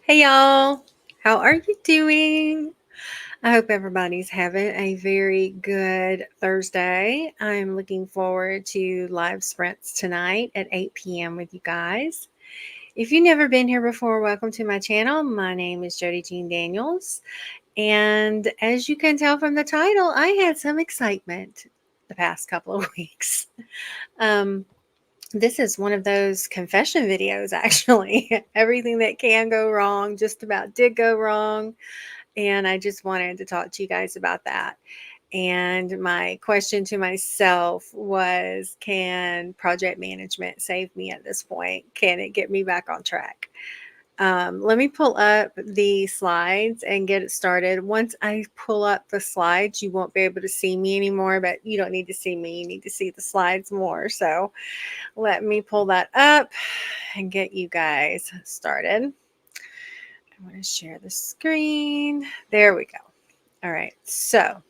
Hey y'all, how are you doing? I hope everybody's having a very good Thursday. I'm looking forward to live sprints tonight at 8 p.m. with you guys. If you've never been here before, welcome to my channel. My name is Jody Jean Daniels, and as you can tell from the title, I had some excitement the past couple of weeks. Um, this is one of those confession videos, actually. Everything that can go wrong just about did go wrong. And I just wanted to talk to you guys about that. And my question to myself was, can project management save me at this point? Can it get me back on track? Let me pull up the slides and get it started. Once I pull up the slides, you won't be able to see me anymore, but you don't need to see me. You need to see the slides more. So let me pull that up and get you guys started. I want to share the screen. There we go. All right. So,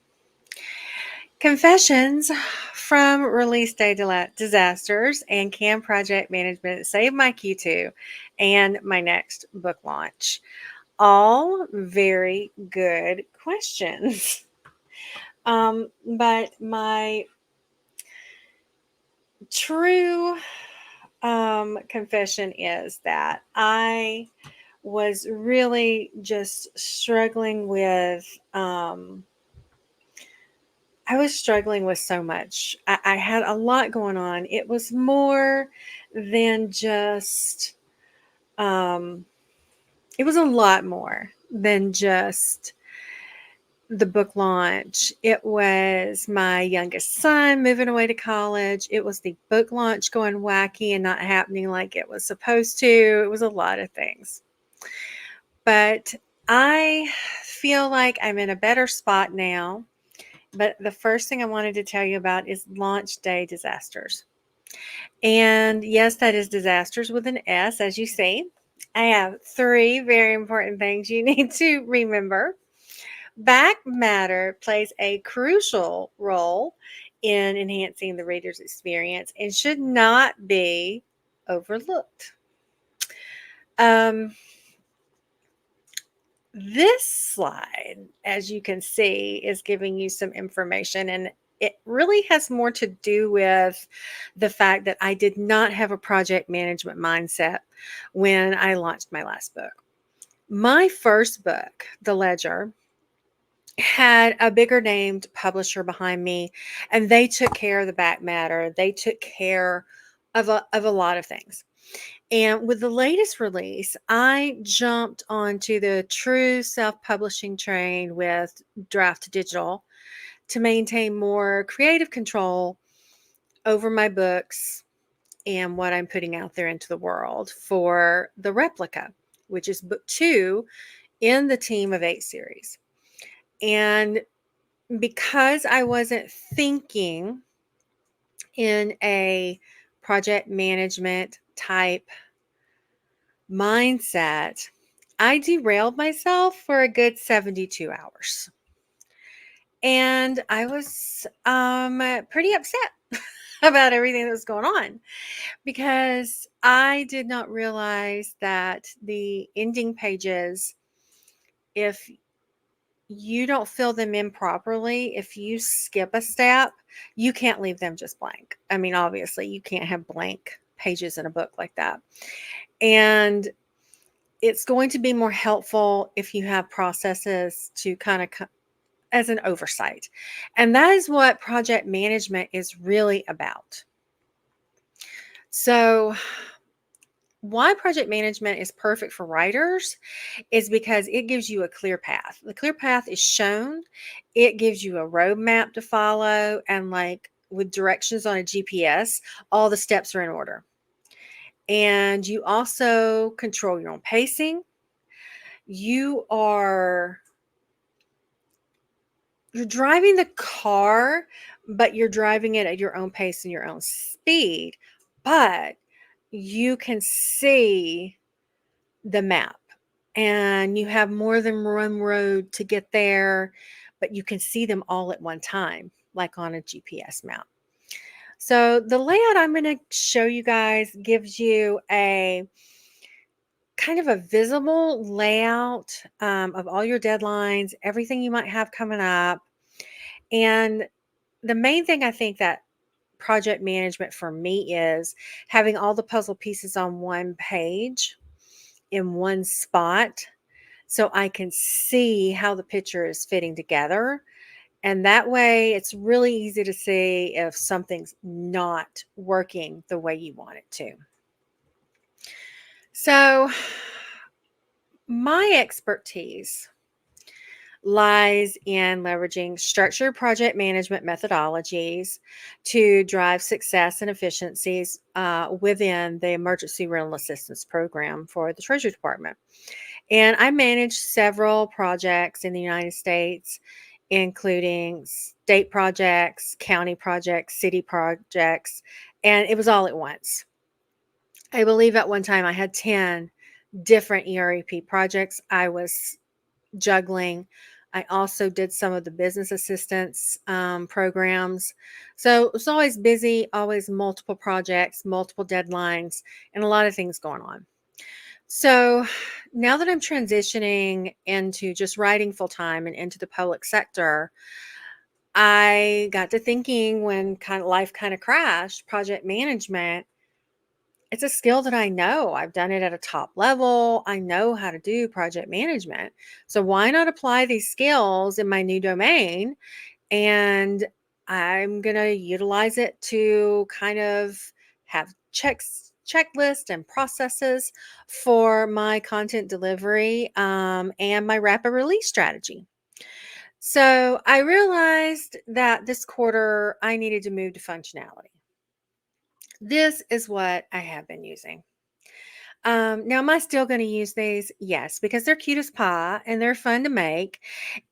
confessions from release day disasters and can project management save my Q2 and my next book launch. All very good questions. But my true confession is that I was really just struggling with I was struggling with so much. I had a lot going on. It was more than just it was a lot more than just the book launch. It was my youngest son moving away to college. It was the book launch going wacky and not happening like it was supposed to. It was a lot of things. But I feel like I'm in a better spot now. But the first thing I wanted to tell you about is launch day disasters. And yes, that is disasters with an S, as you see. I have three very important things you need to remember. Back matter plays a crucial role in enhancing the reader's experience and should not be overlooked. Um, This slide, as you can see, is giving you some information, and it really has more to do with the fact that I did not have a project management mindset when I launched my last book. My first book, The Ledger, had a bigger named publisher behind me, and they took care of the back matter. They took care of a lot of things. And with the latest release, I jumped onto the true self publishing train with Draft Digital to maintain more creative control over my books and what I'm putting out there into the world for the Replica, which is book 2 in the Team of 8 series. And because I wasn't thinking in a project management type mindset, I derailed myself for a good 72 hours. And I was pretty upset about everything that was going on because I did not realize that the ending pages, if you don't fill them in properly, if you skip a step, you can't leave them just blank. I mean, obviously, you can't have blank pages in a book like that. And it's going to be more helpful if you have processes to kind of as an oversight. And that is what project management is really about. So, why project management is perfect for writers is because it gives you a clear path. The clear path is shown, it gives you a roadmap to follow, and like with directions on a GPS, all the steps are in order. And you also control your own pacing. You're driving the car, but you're driving it at your own pace and your own speed. But you can see the map and you have more than one road to get there, but you can see them all at one time, like on a GPS map. So the layout I'm going to show you guys gives you a kind of a visible layout of all your deadlines, everything you might have coming up. And the main thing I think that project management for me is having all the puzzle pieces on one page in one spot so I can see how the picture is fitting together. And that way, it's really easy to see if something's not working the way you want it to. So, my expertise lies in leveraging structured project management methodologies to drive success and efficiencies within the Emergency Rental Assistance Program for the Treasury Department. And I manage several projects in the United States, including state projects, county projects, city projects, and it was all at once. I believe at one time I had 10 different EREP projects I was juggling. I also did some of the business assistance programs. So it was always busy, always multiple projects, multiple deadlines, and a lot of things going on. So now that I'm transitioning into just writing full time and into the public sector, I got to thinking when kind of life kind of crashed, project management, it's a skill that I know. I've done it at a top level. I know how to do project management. So why not apply these skills in my new domain? And I'm going to utilize it to kind of have checklists and processes for my content delivery and my rapid release strategy. So I realized that this quarter I needed to move to functionality. This is what I have been using. Now, am I still going to use these? Yes, because they're cute as pie and they're fun to make.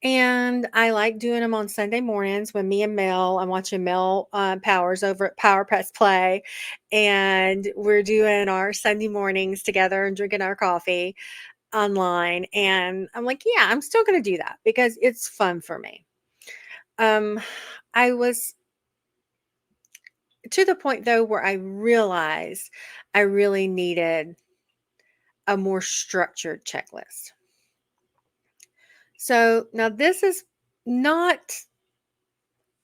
And I like doing them on Sunday mornings when me and Mel, I'm watching Mel Powers over at Power Press Play. And we're doing our Sunday mornings together and drinking our coffee online. And I'm like, yeah, I'm still going to do that because it's fun for me. Um, I was to the point though where I realized I really needed a more structured checklist. So now this is not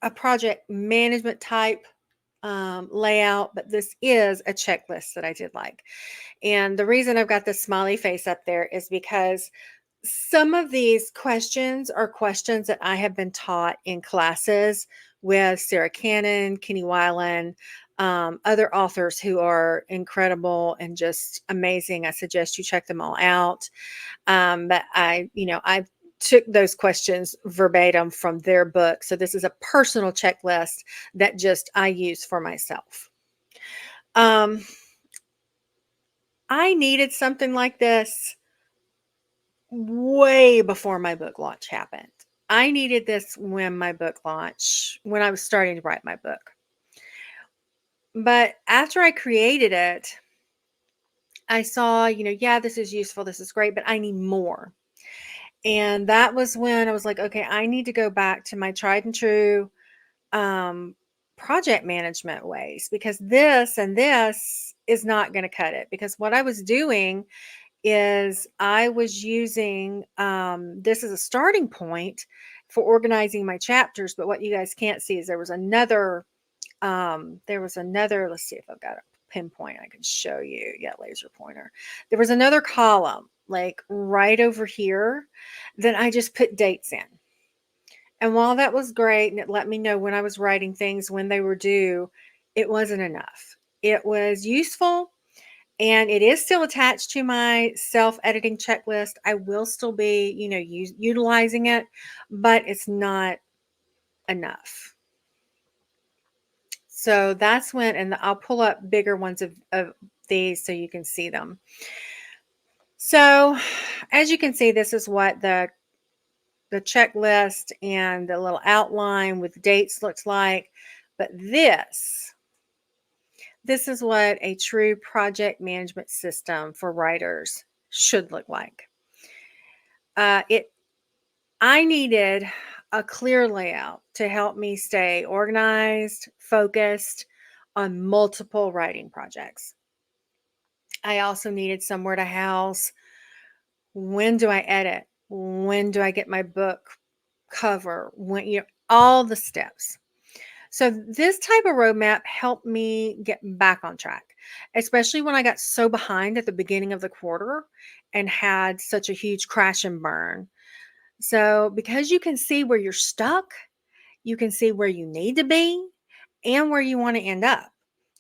a project management type layout, but this is a checklist that I did like. And the reason I've got the smiley face up there is because some of these questions are questions that I have been taught in classes with Sarah Cannon, Kenny Weiland, other authors who are incredible and just amazing. I suggest you check them all out. But I took those questions verbatim from their book. So this is a personal checklist that just I use for myself. Um, I needed something like this way before my book launch happened. I needed this when my book launch, when I was starting to write my book. But after I created it, I saw, yeah, this is useful, this is great, but I need more. And that was when I was like, okay, I need to go back to my tried and true um, project management ways because this and this is not going to cut it. Because what I was doing is I was using this as a starting point for organizing my chapters. But what you guys can't see is there was another, let's see if I've got a pinpoint I can show you. Yeah, laser pointer. There was another column like right over here that I just put dates in. And while that was great and it let me know when I was writing things, when they were due, it wasn't enough. It was useful and it is still attached to my self-editing checklist. I will still be, utilizing it, but it's not enough. So that's when, and I'll pull up bigger ones of these so you can see them. So as you can see, this is what the checklist and the little outline with dates looks like. But this is what a true project management system for writers should look like. I needed a clear layout to help me stay organized, focused on multiple writing projects. I also needed somewhere to house, when do I edit? When do I get my book cover? When, all the steps. So this type of roadmap helped me get back on track, especially when I got so behind at the beginning of the quarter and had such a huge crash and burn. So because you can see where you're stuck, you can see where you need to be and where you want to end up.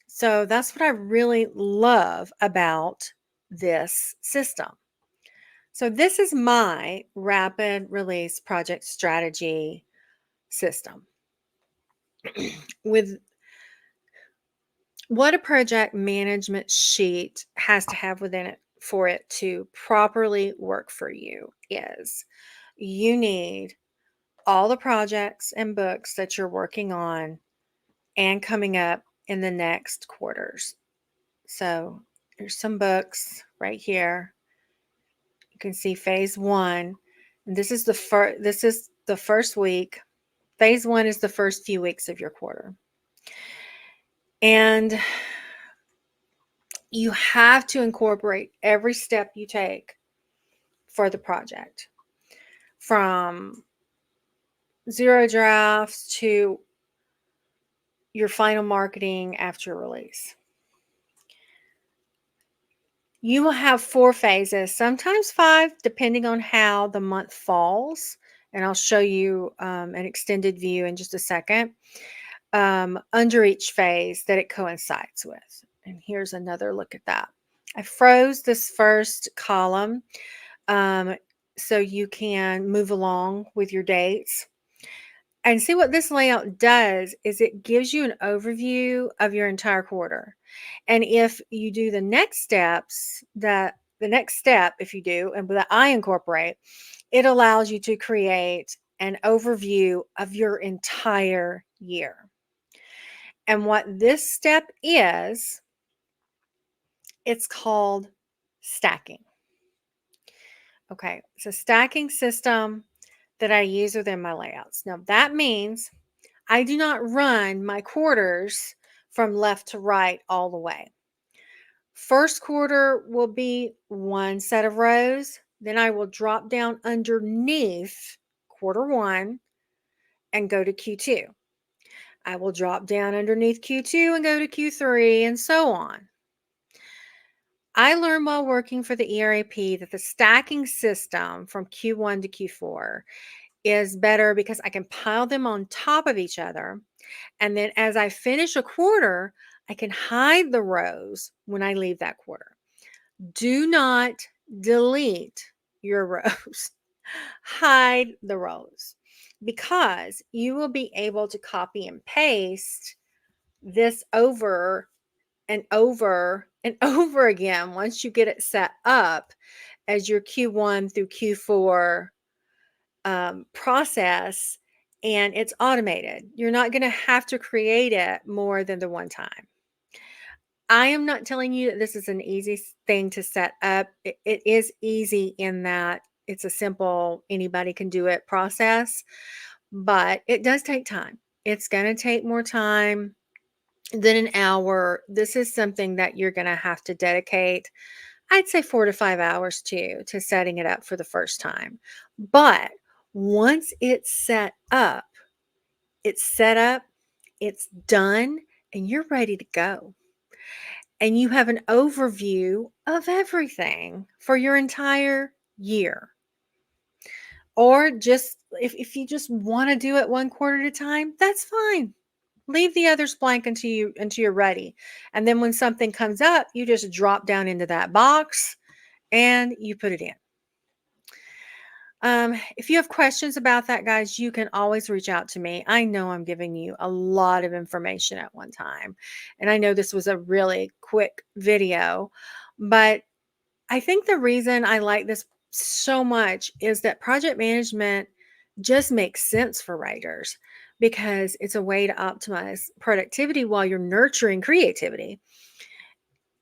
So that's what I really love about this system. So this is my rapid release project strategy system. With what a project management sheet has to have within it for it to properly work for you is you need all the projects and books that you're working on and coming up in the next quarters. So there's some books right here. You can see phase 1. And this is the first week. Phase 1 is the first few weeks of your quarter. And you have to incorporate every step you take for the project, from zero drafts to your final marketing after release. You will have 4 phases, sometimes 5, depending on how the month falls. And I'll show you an extended view in just a second, under each phase that it coincides with. And here's another look at that. I froze this first column so you can move along with your dates. And see what this layout does is it gives you an overview of your entire quarter. And if you do the next steps, the next step, if you do, and that I incorporate, it allows you to create an overview of your entire year. And what this step is, it's called stacking. Okay, it's a stacking system that I use within my layouts. Now, that means I do not run my quarters from left to right all the way. First quarter will be one set of rows. Then I will drop down underneath quarter 1 and go to Q2. I will drop down underneath Q2 and go to Q3 and so on. I learned while working for the ERAP that the stacking system from Q1 to Q4 is better because I can pile them on top of each other. And then as I finish a quarter, I can hide the rows when I leave that quarter. Do not delete your rows. Hide the rows because you will be able to copy and paste this over and over and over again once you get it set up as your Q1 through Q4 process, and it's automated. You're not going to have to create it more than the one time. I am not telling you that this is an easy thing to set up. It is easy in that it's a simple, anybody can do it process, but it does take time. It's going to take more time than an hour. This is something that you're going to have to dedicate, I'd say 4 to 5 hours to setting it up for the first time. But once it's set up, it's done, and you're ready to go. And you have an overview of everything for your entire year. Or just if you just want to do it one quarter at a time, that's fine. Leave the others blank until you're ready. And then when something comes up, you just drop down into that box and you put it in. If you have questions about that, guys, you can always reach out to me. I know I'm giving you a lot of information at one time, and I know this was a really quick video, but I think the reason I like this so much is that project management just makes sense for writers because it's a way to optimize productivity while you're nurturing creativity.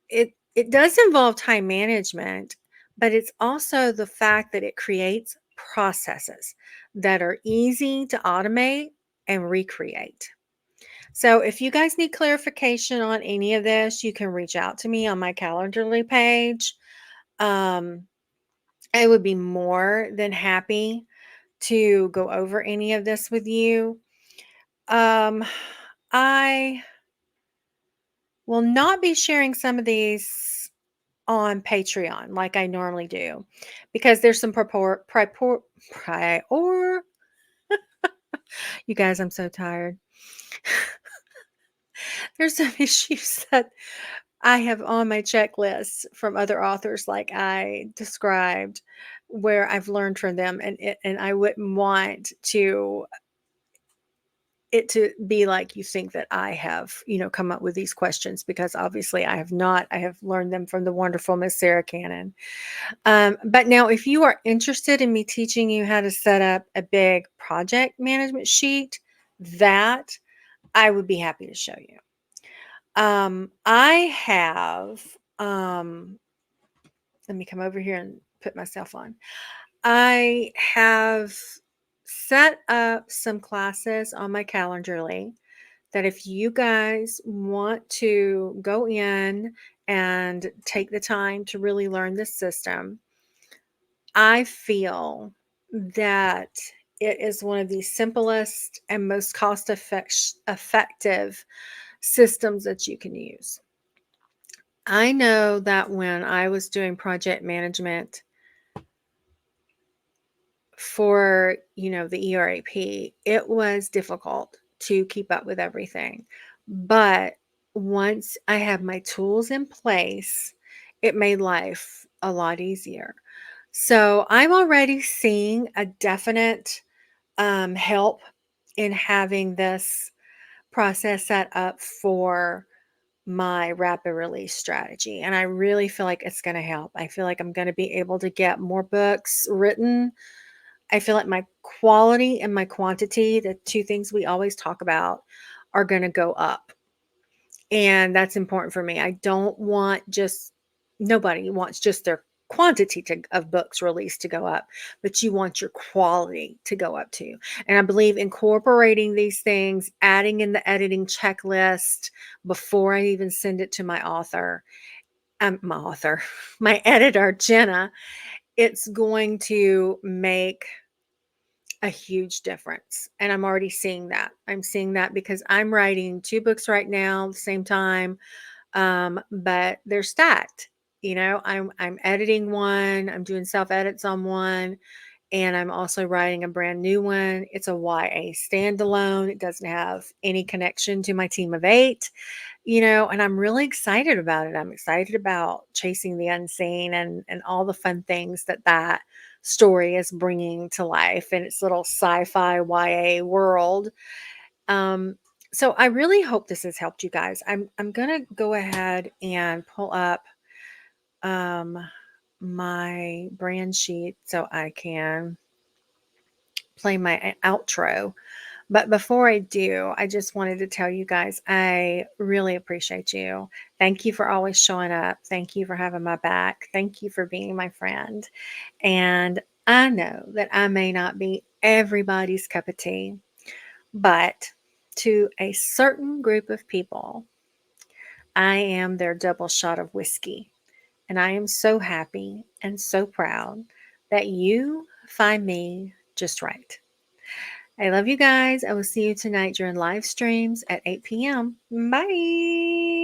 It does involve time management, but it's also the fact that it creates processes that are easy to automate and recreate. So if you guys need clarification on any of this, you can reach out to me on my Calendarly page. Um, I would be more than happy to go over any of this with you. Um, I will not be sharing some of these on Patreon like I normally do because there's some prior, you guys, I'm so tired. There's some issues that I have on my checklist from other authors, like I described, where I've learned from them, and I wouldn't want it to be like you think that I have, come up with these questions, because obviously I have not. I have learned them from the wonderful Miss Sarah Cannon. But now, if you are interested in me teaching you how to set up a big project management sheet, that I would be happy to show you. I have, let me come over here and put myself on. I have set up some classes on my Calendarly that if you guys want to go in and take the time to really learn this system, I feel that it is one of the simplest and most effective systems that you can use. I know that when I was doing project management for, the ERAP, it was difficult to keep up with everything. But once I had my tools in place, it made life a lot easier. So I'm already seeing a definite help in having this process set up for my rapid release strategy. And I really feel like it's going to help. I feel like I'm going to be able to get more books written. I feel like my quality and my quantity, the two things we always talk about, are going to go up. And that's important for me. I don't want just, nobody wants just their quantity of books released to go up, but you want your quality to go up too. And I believe incorporating these things, adding in the editing checklist before I even send it to my author, my editor, Jenna, it's going to make a huge difference. And I'm already seeing that. I'm seeing that because I'm writing 2 books right now at the same time, but they're stacked. I'm editing one, I'm doing self edits on one, and I'm also writing a brand new one. It's a YA standalone. It doesn't have any connection to my team of 8, and I'm really excited about it. I'm excited about chasing the unseen and all the fun things that story is bringing to life in its little sci-fi YA world. Um, so I really hope this has helped you guys. I'm gonna go ahead and pull up um, my brand sheet so I can play my outro. But before I do, I just wanted to tell you guys I really appreciate you. Thank you for always showing up. Thank you for having my back. Thank you for being my friend. And I know that I may not be everybody's cup of tea, but to a certain group of people, I am their double shot of whiskey. And I am so happy and so proud that you find me just right. I love you guys. I will see you tonight during live streams at 8 p.m. Bye.